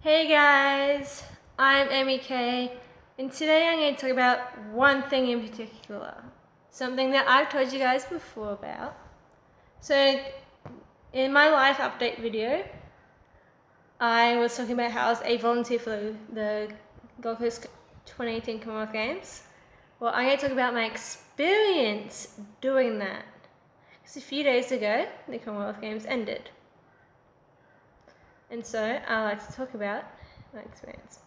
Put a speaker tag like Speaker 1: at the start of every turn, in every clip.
Speaker 1: Hey guys, I'm Amy K, and today I'm going to talk about one thing in particular, something that I've told you guys before about. So, in my life update video, I was talking about how I was a volunteer for the Gold Coast 2018 Commonwealth Games. Well, I'm going to talk about my experience doing that. Because a few days ago, the Commonwealth Games ended. And so I like to talk about my experience.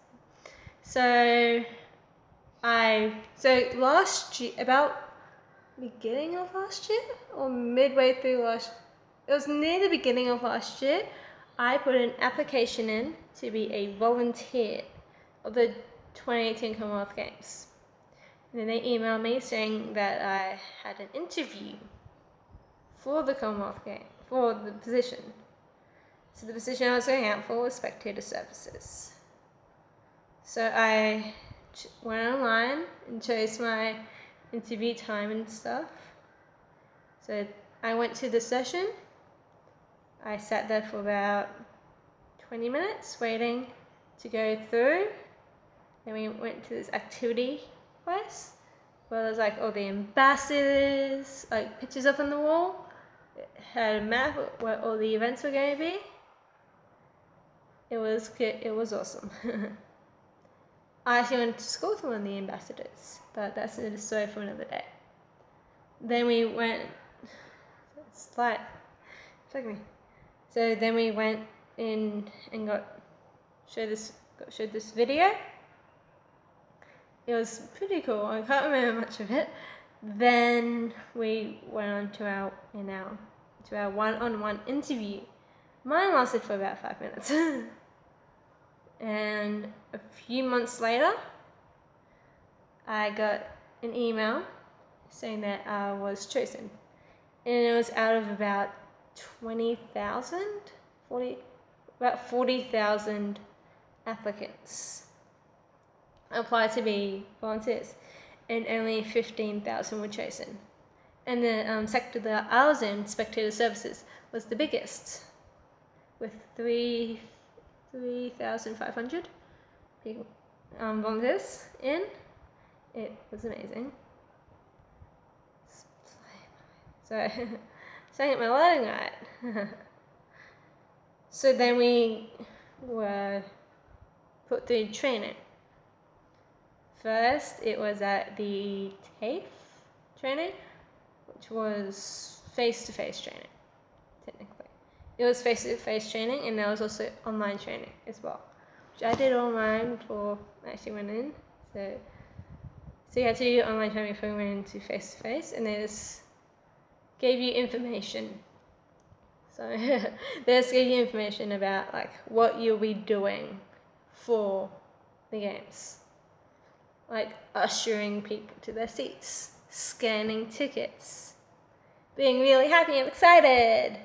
Speaker 1: So last year, about beginning of last year or midway through it was near the beginning of last year, I put an application in to be a volunteer of the 2018 Commonwealth Games. And then they emailed me saying that I had an interview for the Commonwealth Games, for the position. So the position I was going out for was spectator services. So I went online and chose my interview time and stuff. So I went to the session. I sat there for about 20 minutes waiting to go through. Then we went to this activity place where there's like all the ambassadors, like pictures up on the wall. It had a map of where all the events were going to be. It was good. It was awesome. I actually went to school with one of the ambassadors, but that's a story for another day. Then we went. So then we went in and showed this video. It was pretty cool. I can't remember much of it. Then we went on to our one-on-one interview. Mine lasted for about 5 minutes. And a few months later, I got an email saying that I was chosen. And it was out of about 40,000 applicants applied to be volunteers, and only 15,000 were chosen. And the sector that I was in, spectator services, was the biggest, with 3,500 people, volunteers in. It was amazing. So, saying it my learning right. So then we were put through training. First, it was at the TAFE training, which was face-to-face training, technically. It was face-to-face training, and there was also online training as well, which I did online before I actually went in. So you had to do online training before you went into face-to-face, and they just gave you information. So they just gave you information about like what you'll be doing for the games, like ushering people to their seats, scanning tickets, being really happy and excited,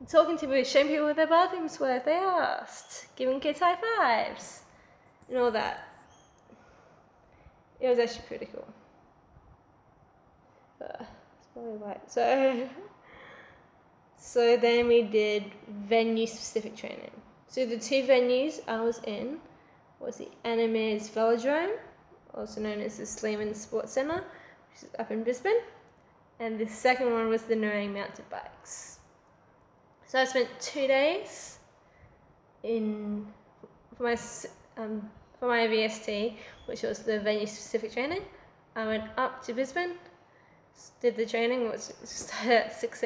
Speaker 1: talking to people, showing people what their bathrooms were if they asked, giving kids high fives, and all that. It was actually pretty cool. It's probably right. So then we did venue-specific training. So the two venues I was in was the Animes Velodrome, also known as the Sleeman Sports Centre, which is up in Brisbane, and the second one was the Nerang Mountain Bikes. So I spent 2 days for my VST, which was the venue-specific training. I went up to Brisbane, did the training, which started at 6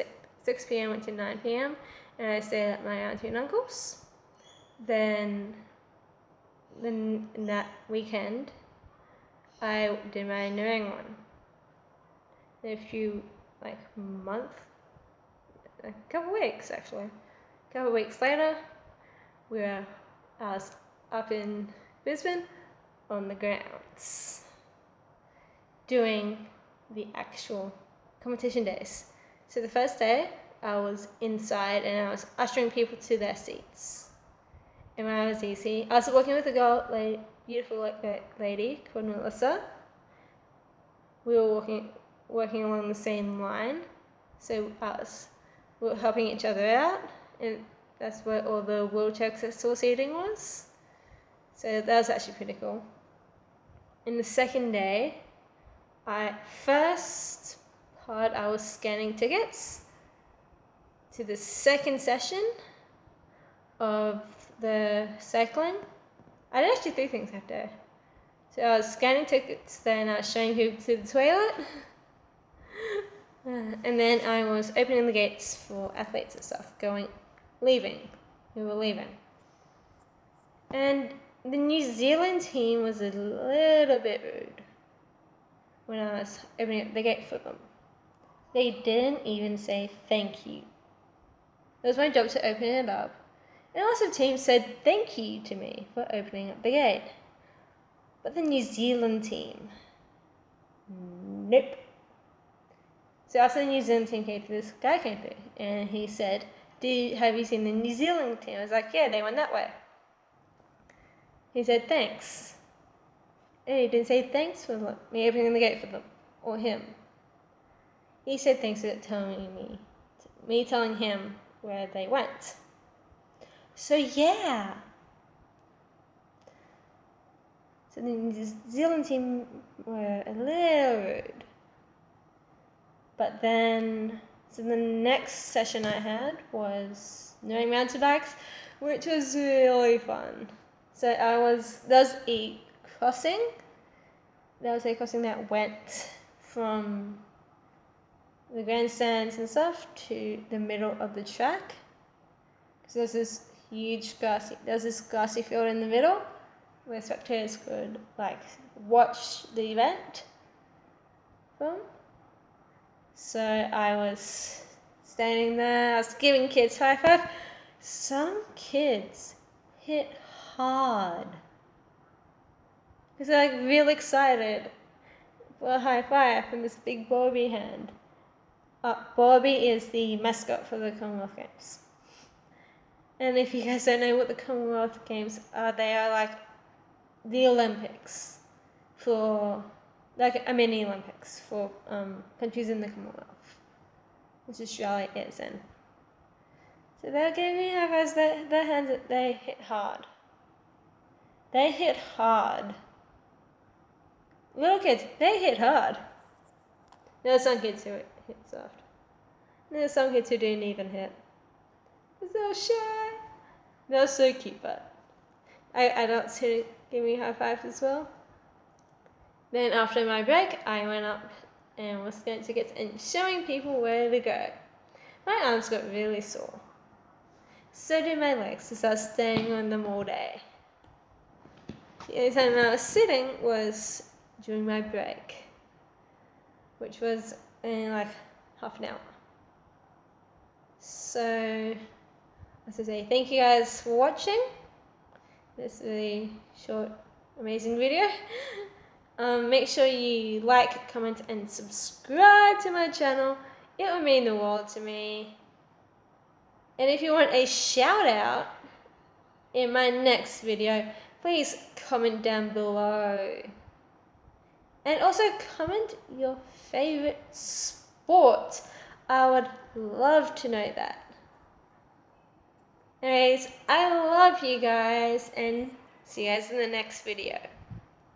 Speaker 1: p.m. went to 9 p.m. and I stayed at my auntie and uncle's. Then that weekend, I did my Nerang one. A couple weeks later, I was up in Brisbane on the grounds doing the actual competition days. So the first day, I was inside and I was ushering people to their seats. And when I was easy, I was working with a beautiful lady called Melissa. We were working along the same line, so we were helping each other out, and That's where all the wheelchair accessible seating was. So that was actually pretty cool. In the second day, I was scanning tickets to the second session of the cycling. I did actually 3 things that day. So I was scanning tickets, then I was showing people to the toilet, and then I was opening the gates for athletes and stuff, leaving. We were leaving. And the New Zealand team was a little bit rude when I was opening up the gate for them. They didn't even say thank you. It was my job to open it up. And also the team said thank you to me for opening up the gate. But the New Zealand team, nope. So after the New Zealand team came through, this guy came through and he said, have you seen the New Zealand team? I was like, yeah, they went that way. He said, thanks. And he didn't say thanks for me opening the gate for them, or him. He said thanks for telling me telling him where they went. So yeah. So the New Zealand team were a little rude. But then, so the next session I had was knowing mountain bikes, which was really fun. So there was a crossing. There was a crossing that went from the grandstands and stuff to the middle of the track. So there's this grassy field in the middle where spectators could watch the event from. So I was standing there, I was giving kids high five. Some kids hit hard because they're real excited for a high five from this big Bobby hand. Bobby is the mascot for the Commonwealth Games. And if you guys don't know what the Commonwealth Games are, they are like the Olympics a mini Olympics for countries in the Commonwealth, which Australia is in. So they're giving me high fives. Their hands, they hit hard. They hit hard. Little kids, they hit hard. There are some kids who hit soft. And there are some kids who didn't even hit. They're so shy. They're so cute, but adults who give me high fives as well. Then after my break, I went up and was scanning tickets and showing people where to go. My arms got really sore. So did my legs, because I was staying on them all day. The only time I was sitting was during my break, which was in half an hour. So, as I say, thank you guys for watching this really short, amazing video. Make sure you like, comment, and subscribe to my channel. It would mean the world to me. And if you want a shout out in my next video, please comment down below. And also comment your favorite sport. I would love to know that. Anyways, I love you guys and see you guys in the next video.